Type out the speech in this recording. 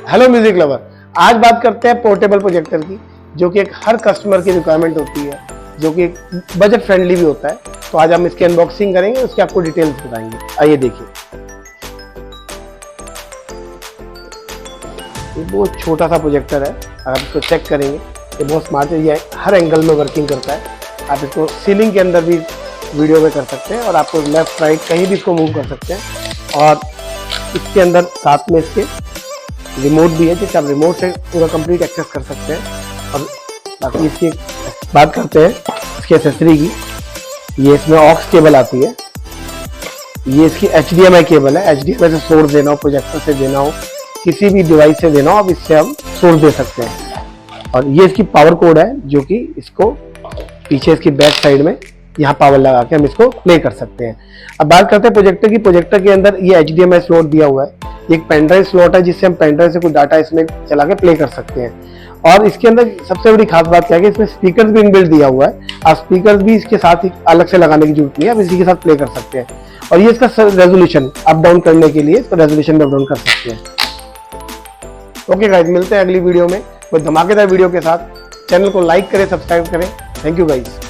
Hello music lover, आज बात करते हैं पोर्टेबल प्रोजेक्टर की, जो कि एक हर कस्टमर की रिक्वायरमेंट होती है, जो कि बजट फ्रेंडली भी होता है। तो आज हम इसकी अनबॉक्सिंग करेंगे, उसके आपको डिटेल्स बताएंगे। आइए देखिए, ये बहुत छोटा सा प्रोजेक्टर है। अगर आप इसको चेक करेंगे, ये बहुत स्मार्ट है, ये हर एंगल में वर्किंग करता है। आप इसको सीलिंग के अंदर भी वीडियो में कर सकते हैं और आपको लेफ्ट राइट कहीं भी इसको मूव कर सकते हैं। और इसके अंदर साथ में इसके रिमोट भी है, जिससे आप रिमोट से पूरा कंप्लीट एक्सेस कर सकते हैं। और बाकी इसकी बात करते हैं इसकी एसेसरी की। ये इसमें ऑक्स केबल आती है, ये इसकी HDMI केबल है। HDMI से सोर्स देना हो, प्रोजेक्टर से देना हो, किसी भी डिवाइस से देना हो, अब इससे हम सोर्स दे सकते हैं। और ये इसकी पावर कोड है, जो कि इसको पीछे इसकी बैक साइड में यहाँ पावर लगा के हम इसको प्ले कर सकते हैं। अब बात करते हैं प्रोजेक्टर की। प्रोजेक्टर के अंदर ये HDMI स्लॉट दिया हुआ है, एक पेनड्राइव स्लॉट है, जिससे हम पेनड्राइव से कुछ डाटा इसमें चला के प्ले कर सकते हैं। और इसके अंदर सबसे बड़ी खास बात क्या है कि इसमें स्पीकर भी इनबिल्ट दिया हुआ है। आप स्पीकर भी इसके साथ ही अलग से लगाने की जरूरत नहीं है, आप इसी के साथ प्ले कर सकते हैं। और ये इसका रेजोल्यूशन अप डाउन करने के लिए इसका रेजोल्यूशन भी अप डाउन कर सकते हैं। ओके गाइस, मिलते हैं अगली वीडियो में कोई धमाकेदार वीडियो के साथ। चैनल को लाइक करें, सब्सक्राइब करें। Thank you guys.